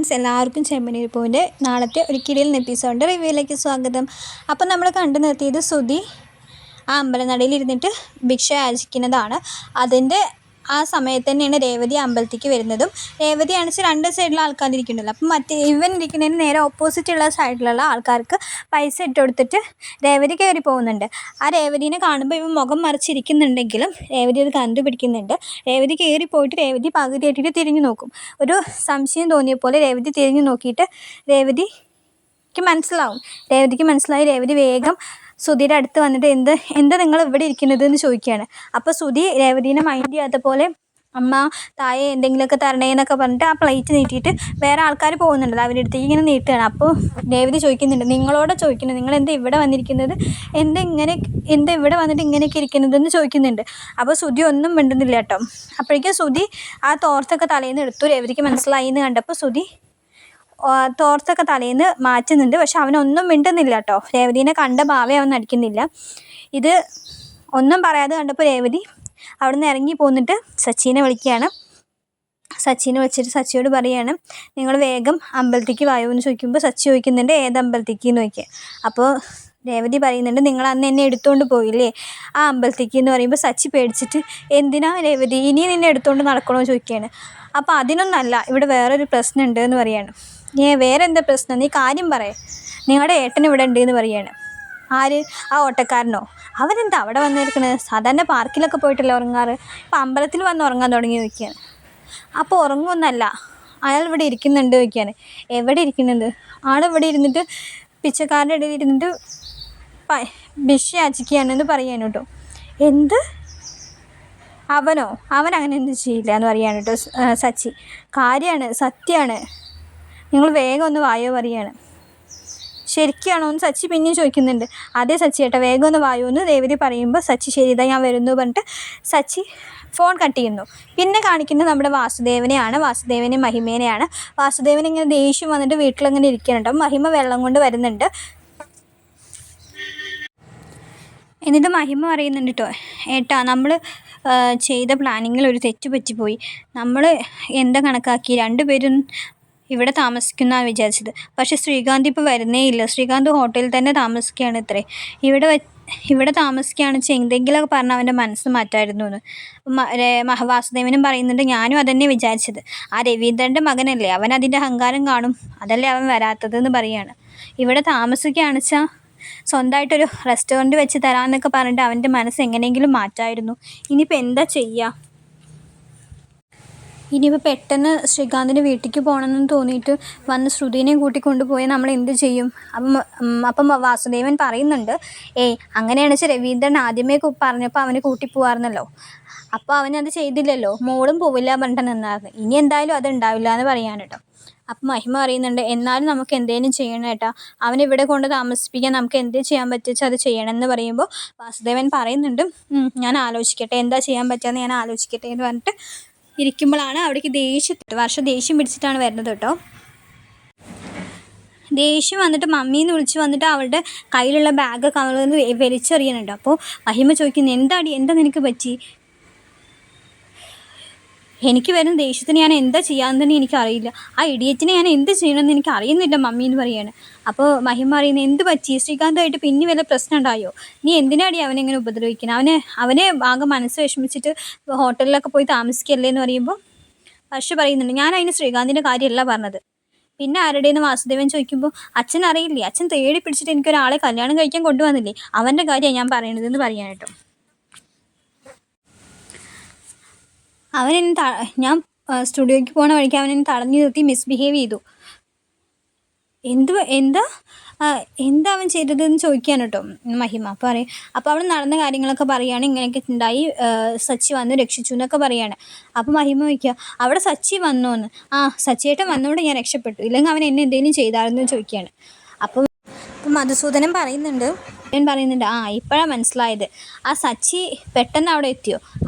Friends, എല്ലാവർക്കും ചെമ്പനീർ പൂവിൻ്റെ നാളത്തെ ഒരു കിടിലൻ എപ്പിസോഡിൻ്റെ റിവ്യൂയിലേക്ക് സ്വാഗതം. അപ്പം നമ്മൾ കണ്ടു നിർത്തിയത് സുധി ആ അമ്പലനടയിൽ ഇരുന്നിട്ട് ഭിക്ഷ യാചിക്കുന്നതാണ്. അതിൻ്റെ ആ സമയത്ത് തന്നെയാണ് രേവതി അമ്പലത്തേക്ക് വരുന്നതും. രേവതി ആണെന്ന് രണ്ട് സൈഡിലുള്ള ആൾക്കാരിരിക്കുന്നുണ്ടല്ലോ. അപ്പം ഇവൻ ഇരിക്കുന്നതിന് നേരെ ഓപ്പോസിറ്റുള്ള സൈഡിലുള്ള ആൾക്കാർക്ക് പൈസ ഇട്ട് കൊടുത്തിട്ട് രേവതി കയറി പോകുന്നുണ്ട്. ആ രേവതിനെ കാണുമ്പോൾ ഇവൻ മുഖം മറിച്ചിരിക്കുന്നുണ്ടെങ്കിലും രേവതി അത് കണ്ടുപിടിക്കുന്നുണ്ട്. രേവതി കയറി പോയിട്ട് രേവതി പകുതിയായിട്ട് തിരിഞ്ഞു നോക്കും. ഒരു സംശയം തോന്നിയ പോലെ രേവതി തിരിഞ്ഞു നോക്കിയിട്ട് രേവതിക്ക് മനസ്സിലായി. രേവതി വേഗം സുധിയുടെ അടുത്ത് വന്നിട്ട് എന്താ നിങ്ങൾ ഇവിടെ ഇരിക്കുന്നത് എന്ന് ചോദിക്കുകയാണ്. അപ്പോൾ സുധി രേവതിനെ മൈൻഡ് ചെയ്യാത്ത പോലെ അമ്മ തായെ എന്തെങ്കിലുമൊക്കെ തരണേ എന്നൊക്കെ പറഞ്ഞിട്ട് ആ പ്ലേറ്റ് നീട്ടിയിട്ട് വേറെ ആൾക്കാർ പോകുന്നുണ്ടല്ലോ അവരുടെ അടുത്തേക്ക് ഇങ്ങനെ നീട്ടുകയാണ്. അപ്പോൾ രേവതി ചോദിക്കുന്നുണ്ട്, നിങ്ങളോട് ചോദിക്കുന്നത്, നിങ്ങൾ എന്താ ഇവിടെ വന്നിരിക്കുന്നത്, എന്താ ഇവിടെ വന്നിട്ട് ഇങ്ങനെയൊക്കെ ഇരിക്കുന്നതെന്ന് ചോദിക്കുന്നുണ്ട്. അപ്പോൾ സുധി ഒന്നും മിണ്ടുന്നില്ല കേട്ടോ. അപ്പോഴേക്കും സുധി ആ തോർത്തൊക്കെ തലേന്ന് എടുത്തു. രേവതിക്ക് മനസ്സിലായി എന്ന് കണ്ടപ്പോൾ സുധി തോർത്തൊക്കെ തലേന്ന് മാറ്റുന്നുണ്ട്. പക്ഷെ അവനൊന്നും മിണ്ടുന്നില്ല കേട്ടോ. രേവതിനെ കണ്ട ഭാവേ അവൻ നടിക്കുന്നില്ല. ഇത് ഒന്നും പറയാതെ കണ്ടപ്പോൾ രേവതി അവിടെ നിന്ന് ഇറങ്ങി പോന്നിട്ട് സച്ചിനെ വിളിക്കുകയാണ്. സച്ചിനെ വിളിച്ചിട്ട് സച്ചിയോട് പറയുകയാണ്, നിങ്ങൾ വേഗം അമ്പലത്തേക്ക് വായോ എന്ന് ചോദിക്കുമ്പോൾ സച്ചി ചോദിക്കുന്നുണ്ട്, ഏത് അമ്പലത്തേക്ക് എന്ന് ചോദിക്കുക. അപ്പോൾ രേവതി പറയുന്നുണ്ട്, നിങ്ങൾ അന്ന് എന്നെ എടുത്തുകൊണ്ട് പോയില്ലേ ആ അമ്പലത്തേക്ക് എന്ന് പറയുമ്പോൾ സച്ചി പേടിച്ചിട്ട്, എന്തിനാ രേവതി ഇനി നിന്നെ എടുത്തുകൊണ്ട് നടക്കണമെന്ന് ചോദിക്കുകയാണ്. അപ്പോൾ അതിനൊന്നല്ല, ഇവിടെ വേറൊരു പ്രശ്നമുണ്ട് എന്ന് പറയാണ്. വേറെ എന്താ പ്രശ്നം, നീ കാര്യം പറയേ, നിങ്ങളുടെ ഏട്ടൻ ഇവിടെ ഉണ്ട് എന്ന് പറയാണ്. ആര്? ആ ഓട്ടക്കാരനോ? അവനെന്താ അവിടെ വന്നിരിക്കണത്? സാധാരണ പാർക്കിലൊക്കെ പോയിട്ടല്ലേ ഉറങ്ങാറ്, ഇപ്പം അമ്പലത്തിൽ വന്ന് ഉറങ്ങാൻ തുടങ്ങി ചോദിക്കുകയാണ്. അപ്പോൾ ഉറങ്ങുമെന്നല്ല, അയാൾ ഇവിടെ ഇരിക്കുന്നുണ്ട് ചോദിക്കുകയാണ്. എവിടെ ഇരിക്കുന്നുണ്ട്? ആളിവിടെ ഇരുന്നിട്ട് പിച്ചക്കാരുടെ ഇടയിൽ ഇരുന്നിട്ട് ഭിക്ഷ യാചിക്കുകയാണെന്ന് പറയാൻ കേട്ടോ. എന്ത്? അവൻ അങ്ങനെ ഒന്നും ചെയ്യില്ല എന്ന് പറയാണ് കേട്ടോ സച്ചി. കാര്യമാണ്, സത്യമാണ്, നിങ്ങൾ വേഗം ഒന്ന് വായോ പറയാണ്. ശരിക്കാണോ എന്ന് സച്ചി പിന്നെയും ചോദിക്കുന്നുണ്ട്. അതേ സച്ചി ചേട്ടാ, വേഗം ഒന്ന് വായോ എന്ന് രേവതി പറയുമ്പോൾ സച്ചി ശരിതാ ഞാൻ വരുന്നു പറഞ്ഞിട്ട് സച്ചി ഫോൺ കട്ട് ചെയ്യുന്നു. പിന്നെ കാണിക്കുന്നത് നമ്മുടെ വാസുദേവനെയും മഹിമേനെയാണ്. വാസുദേവൻ ഇങ്ങനെ ദേഷ്യം വന്നിട്ട് വീട്ടിലങ്ങനെ ഇരിക്കുന്നുണ്ട്. മഹിമ വെള്ളം കൊണ്ട് വരുന്നുണ്ട്. എന്നിട്ട് മഹിമ പറയുന്നുണ്ട് കേട്ടോ, ഏട്ടാ നമ്മൾ ചെയ്ത പ്ലാനിങ്ങിൽ ഒരു തെറ്റ് പറ്റിപ്പോയി. നമ്മൾ എന്താ കണക്കാക്കി രണ്ടുപേരും ഇവിടെ താമസിക്കുന്നതാണ് വിചാരിച്ചത്. പക്ഷേ ശ്രീകാന്ത് ഇപ്പോൾ വരുന്നേ ഇല്ല. ശ്രീകാന്ത് ഹോട്ടലിൽ തന്നെ താമസിക്കുകയാണ് ഇത്രേ. ഇവിടെ താമസിക്കുകയാണെന്ന് വെച്ചാൽ എന്തെങ്കിലുമൊക്കെ പറഞ്ഞാൽ അവൻ്റെ മനസ്സ് മാറ്റായിരുന്നു എന്ന് വാസുദേവനും പറയുന്നുണ്ട്. ഞാനും അതന്നെ വിചാരിച്ചത്. ആ രവീന്ദ്രൻ്റെ മകനല്ലേ, അവൻ അതിൻ്റെ അഹങ്കാരം കാണും, അതല്ലേ അവൻ വരാത്തതെന്ന് പറയാണ്. ഇവിടെ താമസിക്കുകയാണെന്ന് വെച്ചാൽ സ്വന്തമായിട്ടൊരു റെസ്റ്റോറൻറ്റ് വെച്ച് തരാമെന്നൊക്കെ പറഞ്ഞിട്ട് അവൻ്റെ മനസ്സ് എങ്ങനെയെങ്കിലും മാറ്റായിരുന്നു. ഇനിയിപ്പോൾ എന്താ ചെയ്യുക? ഇനിയിപ്പോൾ പെട്ടെന്ന് ശ്രീകാന്തിൻ്റെ വീട്ടിലേക്ക് പോകണമെന്ന് തോന്നിയിട്ട് വന്ന് ശ്രുതിനെയും കൂട്ടിക്കൊണ്ടുപോയാൽ നമ്മൾ എന്ത് ചെയ്യും? അപ്പം വാസുദേവൻ പറയുന്നുണ്ട്, അങ്ങനെയാണെന്ന് വെച്ചാൽ രവീന്ദ്രൻ ആദ്യമേ പറഞ്ഞപ്പോൾ അവന് കൂട്ടിപ്പോവാറുന്നല്ലോ, അപ്പോൾ അവനത് ചെയ്തില്ലല്ലോ, മോളും പോവില്ല പറഞ്ഞിട്ട് നിന്നായിരുന്നു. ഇനി എന്തായാലും അത് ഉണ്ടാവില്ല എന്ന് പറയാൻ കേട്ടോ. അപ്പം മഹിമ പറയുന്നുണ്ട്, എന്നാലും നമുക്ക് എന്തേലും ചെയ്യണം ഏട്ടാ, അവനിവിടെ കൊണ്ട് താമസിപ്പിക്കാൻ നമുക്ക് എന്ത് ചെയ്യാൻ പറ്റുക അത് ചെയ്യണം എന്ന് പറയുമ്പോൾ വാസുദേവൻ പറയുന്നുണ്ട്, ഞാൻ ആലോചിക്കട്ടെ, എന്താ ചെയ്യാൻ പറ്റുകയെന്ന് ഞാൻ ആലോചിക്കട്ടെ എന്ന് പറഞ്ഞിട്ട് ഇരിക്കുമ്പോഴാണ് അവിടേക്ക് ദേഷ്യം പിടിച്ചിട്ടാണ് വരുന്നത് കേട്ടോ. ദേഷ്യം വന്നിട്ട് മമ്മീന്ന് വിളിച്ച് വന്നിട്ട് അവളുടെ കയ്യിലുള്ള ബാഗൊക്കെ അവളിൽ നിന്ന് വലിച്ചെറിയുന്നുണ്ട്. അപ്പോൾ മഹിമ ചോദിക്കുന്നു, എന്താ നിനക്ക് പറ്റി? എനിക്ക് വരുന്ന ദേഷ്യത്തിന് ഞാൻ എന്താ ചെയ്യാമെന്ന് തന്നെ എനിക്കറിയില്ല, ആ ഇഡിയറ്റിനെ ഞാൻ എന്ത് ചെയ്യണമെന്ന് എനിക്ക് അറിയുന്നില്ല മമ്മി എന്ന് പറയാണ്. അപ്പോൾ മഹിമ പറയുന്നത്, എന്ത് പറ്റി? ശ്രീകാന്തുമായിട്ട് പിന്നെ വല്ല പ്രശ്നം ഉണ്ടായോ? നീ എന്തിനാടി അവനെങ്ങനെ ഉപദ്രവിക്കുന്നത്? അവനെ ആകെ മനസ്സ് വിഷമിച്ചിട്ട് ഹോട്ടലിലൊക്കെ പോയി താമസിക്കല്ലേ എന്ന് പറയുമ്പോൾ പക്ഷെ പറയുന്നുണ്ട്, ഞാൻ അതിന് ശ്രീകാന്തിൻ്റെ കാര്യമല്ല പറഞ്ഞത്. പിന്നെ ആരുടേന്ന് വാസുദേവൻ ചോദിക്കുമ്പോൾ അച്ഛൻ അറിയില്ലേ, അച്ഛൻ തേടി പിടിച്ചിട്ട് എനിക്കൊരാളെ കല്യാണം കഴിക്കാൻ കൊണ്ടുവന്നില്ലേ, അവൻ്റെ കാര്യമാണ് ഞാൻ പറയണതെന്ന് പറയാൻ കേട്ടോ. ഞാൻ സ്റ്റുഡിയോയ്ക്ക് പോണ വഴിക്ക് അവൻ എന്നെ തടഞ്ഞു നിർത്തി മിസ്ബിഹേവ് ചെയ്തു. എന്താ അവൻ ചെയ്തതെന്ന് ചോദിക്കാൻ കേട്ടോ മഹിമ. അപ്പോൾ അവിടെ നടന്ന കാര്യങ്ങളൊക്കെ പറയുകയാണ്, ഇങ്ങനെയൊക്കെ ഉണ്ടായി, സച്ചി വന്ന് രക്ഷിച്ചു എന്നൊക്കെ പറയാണ്. അപ്പോൾ മഹിമ ചോദിക്കുക, അവിടെ സച്ചി വന്നോന്ന്? സച്ചിയേട്ടൻ വന്നോണ്ട് ഞാൻ രക്ഷപ്പെട്ടു, ഇല്ലെങ്കിൽ അവൻ എന്നെ എന്തെങ്കിലും ചെയ്തായിരുന്നു ചോദിക്കുകയാണ്. അപ്പോൾ മധുസൂദനൻ പറയുന്നുണ്ട്, ഇപ്പോഴാണ് മനസ്സിലായത്, ആ സച്ചി പെട്ടെന്ന് അവിടെ എത്തിയോ,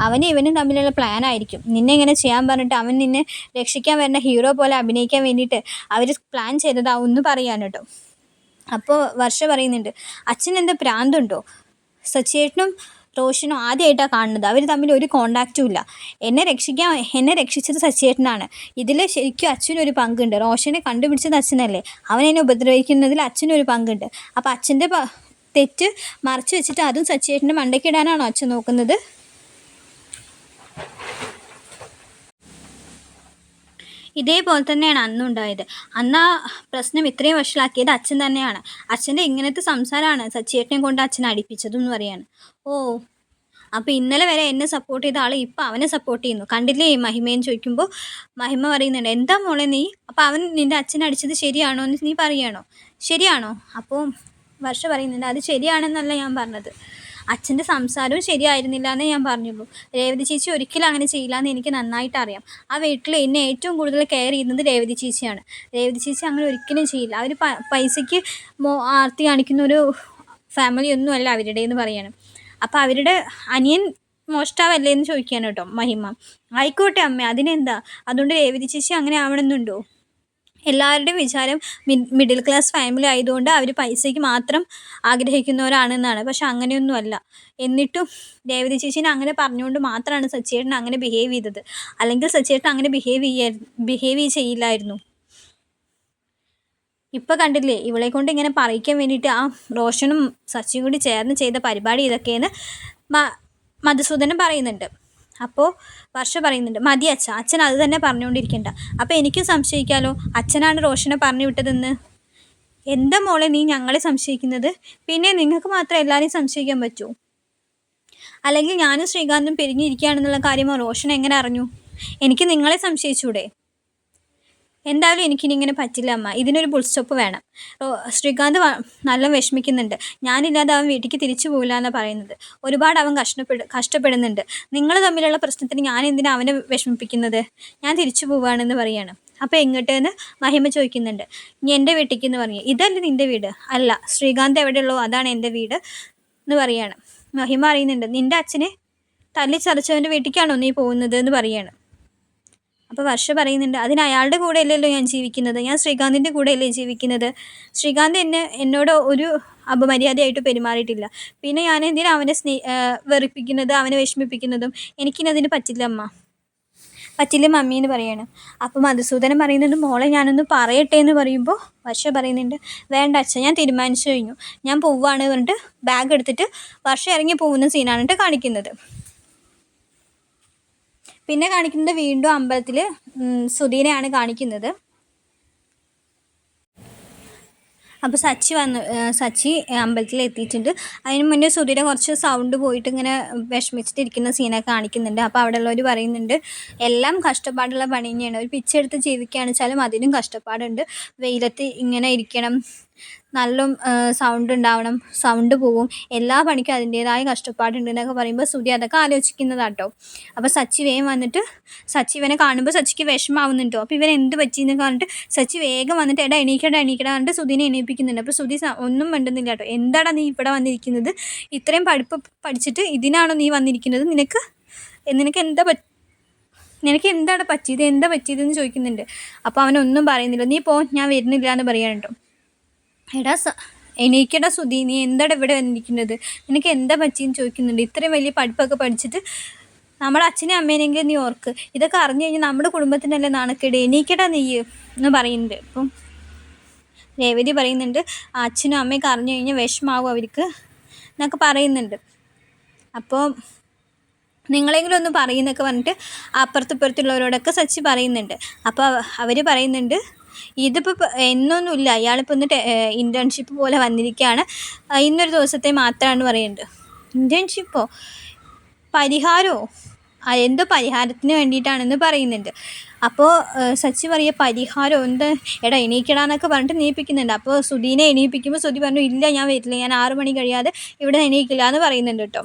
ഇവനും തമ്മിലുള്ള പ്ലാൻ ആയിരിക്കും, നിന്നെ ഇങ്ങനെ ചെയ്യാൻ പറഞ്ഞിട്ട് അവൻ നിന്നെ രക്ഷിക്കാൻ വരുന്ന ഹീറോ പോലെ അഭിനയിക്കാൻ വേണ്ടിയിട്ട് അവർ പ്ലാൻ ചെയ്തതാവും എന്ന് പറയാൻ കേട്ടോ. അപ്പോൾ വർഷ പറയുന്നുണ്ട്, അച്ഛൻ എന്താ പ്രാന്തുണ്ടോ? സച്ചിയേട്ടനും റോഷനും ആദ്യമായിട്ടാണ് കാണുന്നത്. അവർ തമ്മിൽ ഒരു കോണ്ടാക്റ്റും ഇല്ല. എന്നെ രക്ഷിച്ചത് സച്ചിയേട്ടനാണ്. ഇതിൽ ശരിക്കും അച്ഛനൊരു പങ്കുണ്ട്. റോഷനെ കണ്ടുപിടിച്ചത് അച്ഛനല്ലേ, അവനെന്നെ ഉപദ്രവിക്കുന്നതിൽ അച്ഛനൊരു പങ്കുണ്ട്. അപ്പോൾ അച്ഛൻ്റെ തെറ്റ് മറച്ചു വെച്ചിട്ട് അതും സച്ചിയേട്ടൻ്റെ മണ്ടയ്ക്കിടാനാണോ അച്ഛൻ നോക്കുന്നത്? ഇതേപോലെ തന്നെയാണ് അന്നുണ്ടായത്. അന്ന് ആ പ്രശ്നം ഇത്രയും വഷളാക്കിയത് അച്ഛൻ തന്നെയാണ്. അച്ഛൻ്റെ ഇങ്ങനത്തെ സംസാരമാണ് സച്ചിയേട്ടനെ കൊണ്ട് അച്ഛൻ അടിപ്പിച്ചതെന്ന് പറയാണ്. ഓ, അപ്പോൾ ഇന്നലെ വരെ എന്നെ സപ്പോർട്ട് ചെയ്ത ആൾ ഇപ്പം അവനെ സപ്പോർട്ട് ചെയ്യുന്നു, കണ്ടില്ലേ മഹിമയെന്ന് ചോദിക്കുമ്പോൾ മഹിമ പറയുന്നുണ്ട്, എന്താ മോളെ നീ, അപ്പോൾ അവൻ നിൻ്റെ അച്ഛനെ അടിച്ചത് ശരിയാണോ എന്ന് നീ പറയുകയാണോ? ശരിയാണോ? അപ്പോൾ വർഷ പറയുന്നുണ്ട്, അത് ശരിയാണെന്നല്ല ഞാൻ പറഞ്ഞത്, അച്ഛൻ്റെ സംസാരവും ശരിയായിരുന്നില്ല എന്നേ ഞാൻ പറഞ്ഞുള്ളൂ. രേവതി ചേച്ചി ഒരിക്കലും അങ്ങനെ ചെയ്യില്ല എന്ന് എനിക്ക് നന്നായിട്ട് അറിയാം. ആ വീട്ടിൽ എന്നെ ഏറ്റവും കൂടുതൽ കെയർ ചെയ്യുന്നത് രേവതി ചേച്ചിയാണ്. രേവതി ചേച്ചി അങ്ങനെ ഒരിക്കലും ചെയ്യില്ല. അവർ പൈസയ്ക്ക് ആർത്തി കാണിക്കുന്ന ഒരു ഫാമിലി ഒന്നുമല്ല അവരുടേന്ന് പറയാണ്. അപ്പോൾ അവരുടെ അനിയൻ മോഷ്ടാവല്ലേ എന്ന് ചോദിക്കുകയാണ് കേട്ടോ മഹിമ. ആയിക്കോട്ടെ അമ്മ, അതിനെന്താ, അതുകൊണ്ട് രേവതി ചേച്ചി അങ്ങനെ ആവണമെന്നുണ്ടോ? എല്ലാവരുടെയും വിചാരം മിഡിൽ ക്ലാസ് ഫാമിലി ആയതുകൊണ്ട് അവർ പൈസയ്ക്ക് മാത്രം ആഗ്രഹിക്കുന്നവരാണെന്നാണ്. പക്ഷെ അങ്ങനെയൊന്നുമല്ല. എന്നിട്ടും രേവതി ചേച്ചീനെ അങ്ങനെ പറഞ്ഞുകൊണ്ട് മാത്രമാണ് സച്ചിയേട്ടൻ അങ്ങനെ ബിഹേവ് ചെയ്തത്. അല്ലെങ്കിൽ സച്ചിയേട്ടൻ അങ്ങനെ ബിഹേവ് ചെയ്യില്ലായിരുന്നു. ഇപ്പം കണ്ടില്ലേ, ഇവളെ കൊണ്ട് ഇങ്ങനെ പറയിക്കാൻ വേണ്ടിയിട്ട് ആ റോഷനും സച്ചിയും കൂടി ചേർന്ന് ചെയ്ത പരിപാടി ഇതൊക്കെയെന്ന് മധുസൂദനൻ പറയുന്നുണ്ട്. അപ്പോൾ വർഷ പറയുന്നുണ്ട്, മതി അച്ഛൻ അത് തന്നെ പറഞ്ഞുകൊണ്ടിരിക്കണ്ട. അപ്പോൾ എനിക്കും സംശയിക്കാമല്ലോ, അച്ഛനാണ് റോഷനെ പറഞ്ഞു വിട്ടതെന്ന്. എന്താ മോളെ നീ ഞങ്ങളെ സംശയിക്കുന്നത്? പിന്നെ നിങ്ങൾക്ക് മാത്രം എല്ലാവരെയും സംശയിക്കാൻ പറ്റുമോ? അല്ലെങ്കിൽ ഞാനും ശ്രീകാന്തും പിരിഞ്ഞിരിക്കുകയാണെന്നുള്ള കാര്യമോ റോഷൻ എങ്ങനെ അറിഞ്ഞു? എനിക്ക് നിങ്ങളെ സംശയിച്ചൂടെ? എന്തായാലും എനിക്കിനി ഇങ്ങനെ പറ്റില്ല അമ്മ, ഇതിനൊരു ഫുൾ സ്റ്റോപ്പ് വേണം. ശ്രീകാന്ത് നല്ല വിഷമിക്കുന്നുണ്ട്. ഞാനില്ലാതെ അവൻ വീട്ടിലേക്ക് തിരിച്ചു പോകില്ല എന്നാണ് പറയുന്നത്. ഒരുപാട് അവൻ കഷ്ടപ്പെടുന്നുണ്ട്. നിങ്ങൾ തമ്മിലുള്ള പ്രശ്നത്തിന് ഞാൻ എന്തിനാണ് അവനെ വിഷമിപ്പിക്കുന്നത്? ഞാൻ തിരിച്ചു പോവുകയാണെന്ന് പറയാണ്. അപ്പോൾ എങ്ങോട്ടെന്ന് മഹിമ ചോദിക്കുന്നുണ്ട്. ഇനി എൻ്റെ വീട്ടിലേക്ക് എന്ന് പറഞ്ഞു. ഇതല്ലേ നിൻ്റെ വീട്? അല്ല, ശ്രീകാന്ത് എവിടെയുള്ളൂ അതാണ് എൻ്റെ വീട് എന്ന് പറയാണ്. മഹിമ അറിയുന്നുണ്ട്, നിൻ്റെ അച്ഛനെ തല്ലിച്ചതച്ചവൻ്റെ വീട്ടിലേക്കാണോ നീ പോകുന്നത് എന്ന് പറയാണ്. അപ്പോൾ വർഷ പറയുന്നുണ്ട്, അതിന് അയാളുടെ കൂടെ അല്ലല്ലോ ഞാൻ ജീവിക്കുന്നത്, ഞാൻ ശ്രീകാന്തിൻ്റെ കൂടെ അല്ലേ ജീവിക്കുന്നത്. ശ്രീകാന്ത് എന്നോട് ഒരു അപമര്യാദയായിട്ട് പെരുമാറിയിട്ടില്ല. പിന്നെ ഞാൻ എന്തിനാണ് അവനെ വെറുപ്പിക്കുന്നതും അവനെ വിഷമിപ്പിക്കുന്നതും? എനിക്കിനതിന് പറ്റില്ല അമ്മ, പറ്റില്ല മമ്മി എന്ന് പറയാണ്. അപ്പോൾ മധുസൂദനൻ പറയുന്നുണ്ട്, മോളെ ഞാനൊന്ന് പറയട്ടെ എന്ന് പറയുമ്പോൾ വർഷ പറയുന്നുണ്ട്, വേണ്ട അച്ഛൻ, ഞാൻ തീരുമാനിച്ചു കഴിഞ്ഞു, ഞാൻ പോവുകയാണ് പറഞ്ഞിട്ട് ബാഗ് എടുത്തിട്ട് വർഷ ഇറങ്ങി പോകുന്ന സീനാണ് കേട്ടോ കാണിക്കുന്നത്. പിന്നെ കാണിക്കുന്നത് വീണ്ടും അമ്പലത്തിൽ സുധീനെയാണ് കാണിക്കുന്നത്. അപ്പോൾ സച്ചി അമ്പലത്തിൽ എത്തിയിട്ടുണ്ട്. അതിന് മുന്നേ സുധീരെ കുറച്ച് സൗണ്ട് പോയിട്ട് ഇങ്ങനെ വിഷമിച്ചിട്ടിരിക്കുന്ന സീനൊക്കെ കാണിക്കുന്നുണ്ട്. അപ്പോൾ അവിടെ ഉള്ളവർ പറയുന്നുണ്ട്, എല്ലാം കഷ്ടപ്പാടുള്ള പണി തന്നെയാണ്, ഒരു പിച്ചെടുത്ത് ജീവിക്കുകയാണെന്ന് വെച്ചാലും അതിനും കഷ്ടപ്പാടുണ്ട്, വെയിലത്ത് ഇങ്ങനെ ഇരിക്കണം, നല്ല സൗണ്ട് ഉണ്ടാവണം, സൗണ്ട് പോവും, എല്ലാ പണിക്കും അതിൻ്റേതായ കഷ്ടപ്പാടുണ്ട് എന്നൊക്കെ പറയുമ്പോൾ സുധി അതൊക്കെ ആലോചിക്കുന്നതാട്ടോ. അപ്പോൾ സച്ചി വേഗം വന്നിട്ട് ഇവനെ കാണുമ്പോൾ സച്ചിക്ക് വിഷമാവുന്നുണ്ടോ. അപ്പോൾ ഇവൻ എന്ത് പറ്റിയെന്ന് പറഞ്ഞിട്ട് സച്ചി വേഗം വന്നിട്ട് എണീക്കടാ പറഞ്ഞിട്ട് സുധീനെ എണീപ്പിക്കുന്നുണ്ട്. അപ്പോൾ സുധി ഒന്നും വേണ്ടുന്നില്ല കേട്ടോ. എന്താടാ നീ ഇവിടെ വന്നിരിക്കുന്നത്? ഇത്രയും പഠിച്ചിട്ട് ഇതിനാണോ നീ വന്നിരിക്കുന്നത്? നിനക്ക് എന്താണ് പറ്റിയത്, എന്താ പറ്റിയതെന്ന് ചോദിക്കുന്നുണ്ട്. അപ്പോൾ അവനൊന്നും പറയുന്നില്ല. നീ പോ, ഞാൻ വരുന്നില്ല എന്ന് പറയാൻ കേട്ടോ. എണീക്കടാ സുധി, നീ എന്താണ് ഇവിടെ വന്നിരിക്കുന്നത്? നിനക്ക് എന്താ പറ്റിയെന്ന് ചോദിക്കുന്നുണ്ട്. ഇത്രയും വലിയ പഠിപ്പൊക്കെ പഠിച്ചിട്ട് നമ്മുടെ അച്ഛനെയും അമ്മേനെങ്കിലും നീ ഓർക്ക്, ഇതൊക്കെ അറിഞ്ഞു കഴിഞ്ഞാൽ നമ്മുടെ കുടുംബത്തിനല്ലേ നാണക്കേട്, എണീക്കടാ നീ എന്ന് പറയുന്നുണ്ട്. അപ്പം രേവതി പറയുന്നുണ്ട്, അച്ഛനും അമ്മയൊക്കെ അറിഞ്ഞു കഴിഞ്ഞാൽ വിഷമാവും അവർക്ക് എന്നൊക്കെ പറയുന്നുണ്ട്. അപ്പോൾ നിങ്ങളെങ്കിലും ഒന്ന് പറയുന്നൊക്കെ പറഞ്ഞിട്ട് അപ്പുറത്തുള്ളവരോടൊക്കെ സച്ചി പറയുന്നുണ്ട്. അപ്പോൾ അവർ പറയുന്നുണ്ട്, ഇതിപ്പോൾ എന്നൊന്നുമില്ല, അയാളിപ്പോൾ ഒന്ന് ഇൻറ്റേൺഷിപ്പ് പോലെ വന്നിരിക്കുകയാണ്, ഇന്നൊരു ദിവസത്തെ മാത്രമാണ് പറയുന്നുണ്ട്. ഇൻറ്റേൺഷിപ്പോ പരിഹാരമോ എന്തോ പരിഹാരത്തിന് വേണ്ടിയിട്ടാണെന്ന് പറയുന്നുണ്ട്. അപ്പോൾ സച്ചി പറയുക, പരിഹാരം എന്താ എടാ എണീക്കടാന്നൊക്കെ പറഞ്ഞിട്ട് എണീപ്പിക്കുന്നുണ്ട്. അപ്പോൾ സുധീനെ എണീപ്പിക്കുമ്പോൾ സുധി പറഞ്ഞു, ഇല്ല ഞാൻ വരില്ല, ഞാൻ 6 മണി കഴിയാതെ ഇവിടെ എണീക്കില്ല എന്ന് പറയുന്നുണ്ട് കേട്ടോ.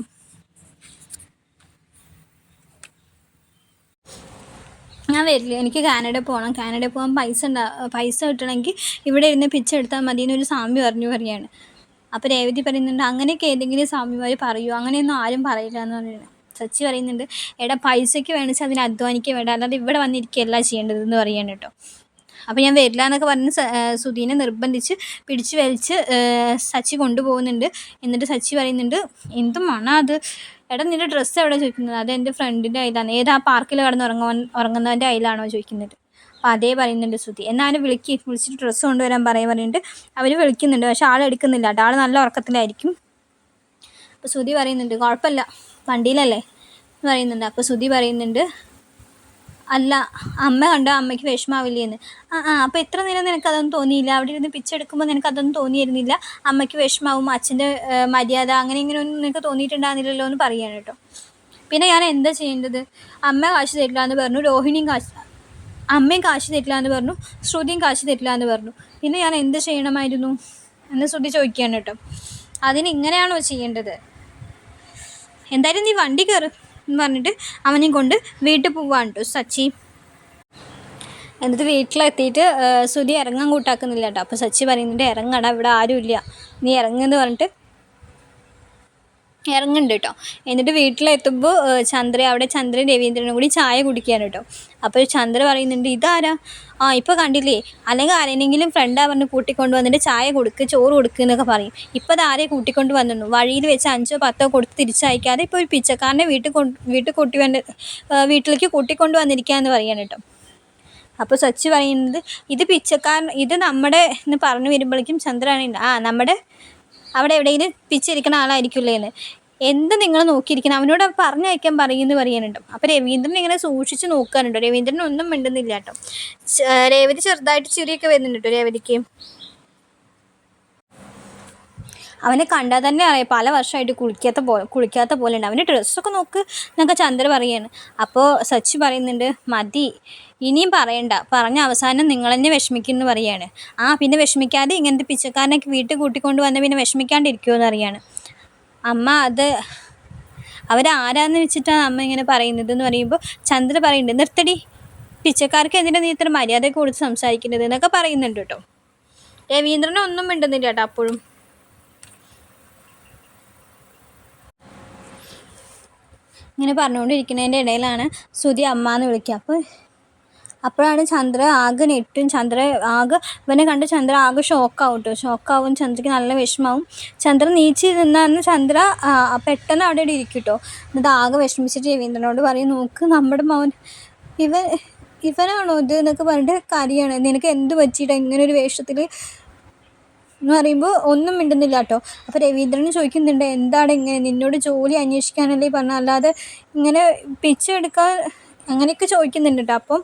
ഞാൻ വരില്ല, എനിക്ക് കാനഡ പോകണം, കാനഡ പോകാൻ പൈസ കിട്ടണമെങ്കിൽ ഇവിടെ ഇരുന്ന് പിച്ചെടുത്താൽ മതി എന്നൊരു സ്വാമി പറയാണ്. അപ്പോൾ രേവതി പറയുന്നുണ്ട്, അങ്ങനെയൊക്കെ ഏതെങ്കിലും സ്വാമിമാർ പറയുമോ? അങ്ങനെയൊന്നും ആരും പറയില്ല എന്ന് പറയുന്നത്. സച്ചി പറയുന്നുണ്ട്, എടാ പൈസയ്ക്ക് വേണിച്ചാൽ അതിന് അധ്വാനിക്കുക വേണ്ട, അല്ലാതെ ഇവിടെ വന്നിരിക്കുകയല്ല ചെയ്യേണ്ടതെന്ന് പറയാണ് കേട്ടോ. അപ്പോൾ ഞാൻ വരില്ല എന്നൊക്കെ പറഞ്ഞ് സുധീനെ നിർബന്ധിച്ച് പിടിച്ച് വലിച്ച് സച്ചി കൊണ്ടുപോകുന്നുണ്ട്. എന്നിട്ട് സച്ചി പറയുന്നുണ്ട്, എന്ത് മണം അത്, എടാ നിൻ്റെ ഡ്രസ്സ് എവിടെ ചോദിക്കുന്നത്, അത് എൻ്റെ ഫ്രണ്ടിൻ്റെ കയ്യിലാണ്, ഏതാ പാർക്കിൽ കിടന്ന് ഉറങ്ങുന്നവൻ്റെ കയ്യിലാണോ ചോദിക്കുന്നത്. അപ്പോൾ അതേ പറയുന്നുണ്ട് സുധി. എന്നാൽ അവനെ വിളിച്ചിട്ട് ഡ്രസ്സ് കൊണ്ടുവരാൻ പറഞ്ഞിട്ട് അവർ വിളിക്കുന്നുണ്ട്. പക്ഷെ ആളെടുക്കുന്നില്ല കേട്ടോ, ആൾ നല്ല ഉറക്കത്തിലായിരിക്കും. അപ്പോൾ സുധി പറയുന്നുണ്ട്, കുഴപ്പമില്ല വണ്ടിയിലല്ലേ എന്ന് പറയുന്നുണ്ട്. അപ്പോൾ സുധി പറയുന്നുണ്ട്, അല്ല അമ്മ കണ്ടോ, അമ്മയ്ക്ക് വിഷമാവില്ലേന്ന്. അപ്പോൾ എത്ര നേരം നിനക്കതൊന്നും തോന്നിയില്ല, അവിടെ ഇരുന്ന് പിച്ചെടുക്കുമ്പോൾ നിനക്കതൊന്നും തോന്നിയിരുന്നില്ല, അമ്മയ്ക്ക് വിഷമാവും, അച്ഛൻ്റെ മര്യാദ അങ്ങനെ ഇങ്ങനെയൊന്നും നിനക്ക് തോന്നിയിട്ടുണ്ടാകുന്നില്ലല്ലോ എന്ന് പറയുകയാണ് കേട്ടോ. പിന്നെ ഞാൻ എന്താ ചെയ്യേണ്ടത്, അമ്മ കാശ് തരില്ല എന്ന് പറഞ്ഞു, അമ്മയും കാശ് തരില്ല എന്ന് പറഞ്ഞു, ശ്രുതിയും കാശ് തരില്ല എന്ന് പറഞ്ഞു, പിന്നെ ഞാൻ എന്ത് ചെയ്യണമായിരുന്നു എന്ന് ശ്രുതി ചോദിക്കുകയാണ് കേട്ടോ. അതിന് ഇങ്ങനെയാണോ ചെയ്യേണ്ടത്, എന്തായാലും നീ വണ്ടി കയറ് എന്ന് പറഞ്ഞിട്ട് അവനെയും കൊണ്ട് വീട്ടിൽ പോവാണ് കേട്ടോ സച്ചി. എന്നിട്ട് വീട്ടിലെത്തിയിട്ട് ശ്രുതി ഇറങ്ങാൻ കൂട്ടാക്കുന്നില്ല കേട്ടോ. അപ്പോൾ സച്ചി പറയുന്നുണ്ട്, ഇറങ്ങടാ, ഇവിടെ ആരുമില്ല, നീ ഇറങ്ങുമെന്ന് പറഞ്ഞിട്ട് ഇറങ്ങുന്നുണ്ട് കേട്ടോ. എന്നിട്ട് വീട്ടിലെത്തുമ്പോൾ ചന്ദ്രയും രവീന്ദ്രനും കൂടി ചായ കുടിക്കുകയാണ് കേട്ടോ. അപ്പോൾ ചന്ദ്ര പറയുന്നുണ്ട്, ഇതാരാ, ഇപ്പോൾ കണ്ടില്ലേ, അല്ലെങ്കിൽ ആരെങ്കിലും ഫ്രണ്ടാ പറഞ്ഞ് കൂട്ടിക്കൊണ്ട് വന്നിട്ട് ചായ കൊടുക്ക്, ചോറ് കൊടുക്കുക എന്നൊക്കെ പറയും. ഇപ്പോൾ അത് ആരെ കൂട്ടിക്കൊണ്ട് വന്നിരുന്നു, വഴിയിൽ വെച്ച് 5 or 10 കൊടുത്ത് തിരിച്ചയക്കാതെ ഇപ്പോൾ ഒരു പിച്ചക്കാരനെ വീട്ടിലേക്ക് കൂട്ടിക്കൊണ്ട് വന്നിരിക്കുക എന്ന് പറയാണ് കേട്ടോ. അപ്പോൾ സച്ചി പറയുന്നത്, ഇത് നമ്മുടെ എന്ന് പറഞ്ഞു വരുമ്പോഴേക്കും ചന്ദ്രനാണ്, നമ്മുടെ അവിടെ എവിടെയെങ്കിലും പിച്ചിരിക്കുന്ന ആളായിരിക്കില്ലേ എന്ന്, എന്ത് നിങ്ങൾ നോക്കിയിരിക്കണം, അവനോട് പറഞ്ഞയക്കാൻ പറയുമെന്ന് പറയാനുണ്ടോ. അപ്പോൾ രവീന്ദ്രൻ ഇങ്ങനെ സൂക്ഷിച്ച് നോക്കാനുണ്ടോ, രവീന്ദ്രൻ ഒന്നും മിണ്ടുന്നില്ല കേട്ടോ. രേവതി ചെറുതായിട്ട് ചിരിയൊക്കെ വരുന്നുണ്ട് കേട്ടോ രേവതിക്ക്. അവനെ കണ്ടാൽ തന്നെ അറിയാം പല വർഷമായിട്ട് കുളിക്കാത്ത പോലെ ഉണ്ട്, അവൻ്റെ ഡ്രസ്സൊക്കെ നോക്ക് എന്നൊക്കെ ചന്ദ്ര പറയാണ്. അപ്പോൾ സച്ചി പറയുന്നുണ്ട്, മതി ഇനിയും പറയണ്ട, പറഞ്ഞ അവസാനം നിങ്ങൾ തന്നെ വിഷമിക്കുമെന്ന് പറയാണ്. പിന്നെ വിഷമിക്കാതെ ഇങ്ങനത്തെ പിച്ചക്കാരനൊക്കെ വീട്ടിൽ കൂട്ടിക്കൊണ്ട് വന്ന് പിന്നെ വിഷമിക്കാണ്ടിരിക്കുമോ എന്നറിയാണ്. അമ്മ അത് അവരാരാന്ന് വെച്ചിട്ടാണ് അമ്മ ഇങ്ങനെ പറയുന്നത് എന്ന് പറയുമ്പോൾ ചന്ദ്ര പറയുന്നുണ്ട്, നിർത്തടി, പിച്ചക്കാർക്ക് എന്തിനാ നീ ഇത്ര മര്യാദയൊക്കെ കൊടുത്ത് സംസാരിക്കുന്നത് എന്നൊക്കെ പറയുന്നുണ്ട് കേട്ടോ. രവീന്ദ്രനെ ഒന്നും മിണ്ടുന്നില്ല കേട്ടോ. അപ്പോഴും ഇങ്ങനെ പറഞ്ഞുകൊണ്ടിരിക്കുന്നതിൻ്റെ ഇടയിലാണ് ശ്രുതി അമ്മ എന്ന് വിളിക്കുക. അപ്പോഴാണ് ചന്ദ്ര ആകെ നെട്ടും, ഇവനെ കണ്ട് ചന്ദ്ര ആകെ ഷോക്കാവും കേട്ടോ. ചന്ദ്രയ്ക്ക് നല്ല വിഷമാവും. ചന്ദ്ര നീച്ച് നിന്നാന്ന് ചന്ദ്ര പെട്ടെന്ന് അവിടെ ഇരിക്കും കേട്ടോ. എന്നിട്ട് ആകെ വിഷമിച്ചിട്ട് രവീന്ദ്രനോട് പറയും, നോക്ക് നമ്മുടെ മകൻ ഇവനാണോ ഇത് എന്നൊക്കെ പറഞ്ഞിട്ട് കരയാണ്. നിനക്ക് എന്ത് പറ്റിയിട്ടാണ് ഇങ്ങനെ ഒരു വേഷത്തിൽ എന്ന് പറയുമ്പോൾ ഒന്നും മിണ്ടുന്നില്ല കേട്ടോ. അപ്പോൾ രവീന്ദ്രൻ ചോദിക്കുന്നുണ്ട്, എന്താണ് ഇങ്ങനെ, നിന്നോട് ജോലി അന്വേഷിക്കാനല്ലേ പറഞ്ഞാൽ, അല്ലാതെ ഇങ്ങനെ പിച്ചെടുക്കാൻ അങ്ങനെയൊക്കെ ചോദിക്കുന്നുണ്ട് കേട്ടോ. അപ്പം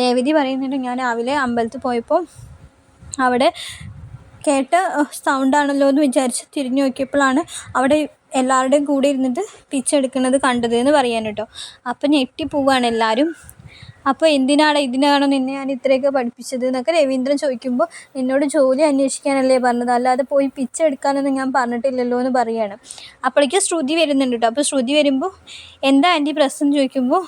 രേവതി പറയുന്നുണ്ട്, ഞാൻ രാവിലെ അമ്പലത്തിൽ പോയപ്പോൾ അവിടെ കേട്ട സൗണ്ടാണല്ലോ എന്ന് വിചാരിച്ച് തിരിഞ്ഞു നോക്കിയപ്പോഴാണ് അവിടെ എല്ലാവരുടെയും കൂടെ ഇരുന്നിട്ട് പിച്ചെടുക്കുന്നത് കണ്ടത് എന്ന് പറയാൻ കേട്ടോ. അപ്പം ഞെട്ടിപ്പോവാണ് എല്ലാവരും. അപ്പോൾ ഇതിനാണോ നിന്നെ ഞാൻ ഇത്രയൊക്കെ പഠിപ്പിച്ചത് എന്നൊക്കെ രവീന്ദ്രൻ ചോദിക്കുമ്പോൾ, നിന്നോട് ജോലി അന്വേഷിക്കാനല്ലേ പറഞ്ഞത്, അല്ലാതെ പോയി പിച്ചെടുക്കാനൊന്നും ഞാൻ പറഞ്ഞിട്ടില്ലല്ലോ എന്ന് പറയുകയാണ്. അപ്പോഴേക്കും ശ്രുതി വരുന്നുണ്ട് കേട്ടോ. അപ്പോൾ ശ്രുതി വരുമ്പോൾ, എന്താ ആൻറ്റി പ്രശ്നം ചോദിക്കുമ്പോൾ,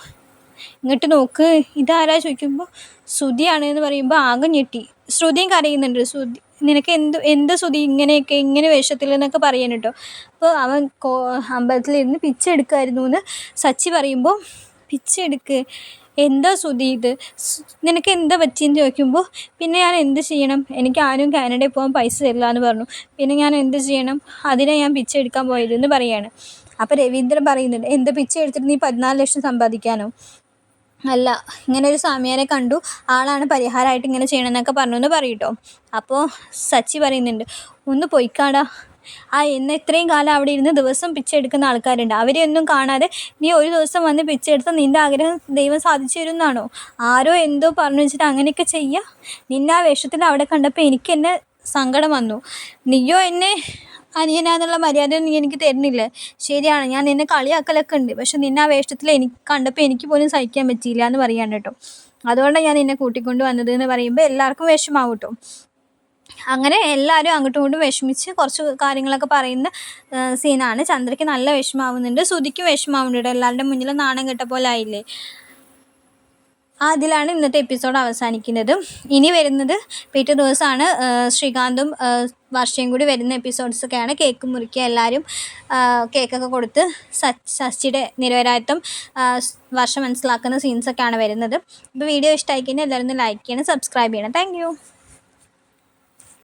ഇങ്ങോട്ട് നോക്ക് ഇതാരാ ചോദിക്കുമ്പോൾ ശ്രുതിയാണെന്ന് പറയുമ്പോൾ ആകെ ഞെട്ടി. ശ്രുതിയും കരയുന്നുണ്ട്. നിനക്ക് എന്ത് ശ്രുതി ഇങ്ങനെ വേഷത്തിൽ എന്നൊക്കെ പറയാൻ കേട്ടോ. അപ്പോൾ അവൻ അമ്പലത്തിലിരുന്ന് പിച്ചെടുക്കായിരുന്നു എന്ന് സച്ചി പറയുമ്പോൾ, പിച്ചെടുക്ക് എന്താ ശ്രുതി ഇത്, നിനക്ക് എന്താ പറ്റിയെന്ന് ചോദിക്കുമ്പോൾ, പിന്നെ ഞാൻ എന്ത് ചെയ്യണം, എനിക്ക് ആരും കാനഡയിൽ പോകാൻ പൈസ തരില്ല എന്ന് പറഞ്ഞു, പിന്നെ ഞാൻ എന്ത് ചെയ്യണം, അതിനെ ഞാൻ പിച്ചെടുക്കാൻ പോയതെന്ന് പറയാണ്. അപ്പോൾ രവീന്ദ്രൻ പറയുന്നുണ്ട്, എന്ത് പിച്ചെടുത്തിട്ട് നീ 14 ലക്ഷം സമ്പാദിക്കാനോ, അല്ല ഇങ്ങനെ ഒരു സ്വാമിയാരെ കണ്ടു, ആളാണ് പരിഹാരമായിട്ട് ഇങ്ങനെ ചെയ്യണമെന്നൊക്കെ പറഞ്ഞു എന്ന് പറയൂട്ടോ. അപ്പോൾ സച്ചി പറയുന്നുണ്ട്, ഒന്ന് പോയിക്കാടാ, ഇന്ന് ഇത്രയും കാലം അവിടെ ഇരുന്ന് ദിവസം പിച്ചെടുക്കുന്ന ആൾക്കാരുണ്ട്, അവരെയൊന്നും കാണാതെ നീ ഒരു ദിവസം വന്ന് പിച്ചെടുത്ത് നിൻ്റെ ആഗ്രഹം ദൈവം സാധിച്ചു തരുമെന്നാണോ, ആരോ എന്തോ പറഞ്ഞു വെച്ചിട്ട് അങ്ങനെയൊക്കെ ചെയ്യുക. നിന്നെ ആ വേഷത്തിൽ അവിടെ കണ്ടപ്പോൾ എനിക്ക് എന്നെ സങ്കടം വന്നു, നീയോ എന്നെ അനിയനാന്നുള്ള മര്യാദയൊന്നും നീ എനിക്ക് തരുന്നില്ല, ശരിയാണ് ഞാൻ നിന്നെ കളിയാക്കലൊക്കെ ഉണ്ട്, പക്ഷെ നിന്നെ ആ വേഷത്തിൽ കണ്ടപ്പോൾ എനിക്ക് പോലും സഹിക്കാൻ പറ്റിയില്ല എന്ന് പറയാൻ കേട്ടോ. അതുകൊണ്ടാണ് ഞാൻ നിന്നെ കൂട്ടിക്കൊണ്ട് വന്നത് എന്ന് പറയുമ്പോൾ എല്ലാവർക്കും വിഷമാവും കേട്ടോ. അങ്ങനെ എല്ലാവരും അങ്ങോട്ടും ഇങ്ങോട്ടും വിഷമിച്ച് കുറച്ച് കാര്യങ്ങളൊക്കെ പറയുന്ന സീനാണ്. ചന്ദ്രയ്ക്ക് നല്ല വിഷമാവുന്നുണ്ട്, ശ്രുതിക്ക് വിഷമാവുന്നുണ്ട്, എല്ലാവരുടെ മുന്നിൽ നാണം കെട്ട പോലെ ആയില്ലേ. അതിലാണ് ഇന്നത്തെ എപ്പിസോഡ് അവസാനിക്കുന്നത്. ഇനി വരുന്നത് പിറ്റേ ദിവസമാണ് ശ്രീകാന്തും വർഷയും കൂടി വരുന്ന എപ്പിസോഡ്സൊക്കെയാണ്. കേക്ക് മുറിക്കുക, എല്ലാവരും കേക്കൊക്കെ കൊടുത്ത് ഷഷ്ഠിയുടെ നിരപരാധിത്വം വർഷം മനസ്സിലാക്കുന്ന സീൻസൊക്കെയാണ് വരുന്നത്. അപ്പോൾ വീഡിയോ ഇഷ്ടമായി കഴിഞ്ഞാൽ എല്ലാവരും ഒന്ന് ലൈക്ക് ചെയ്യണം, സബ്സ്ക്രൈബ് ചെയ്യണം. താങ്ക്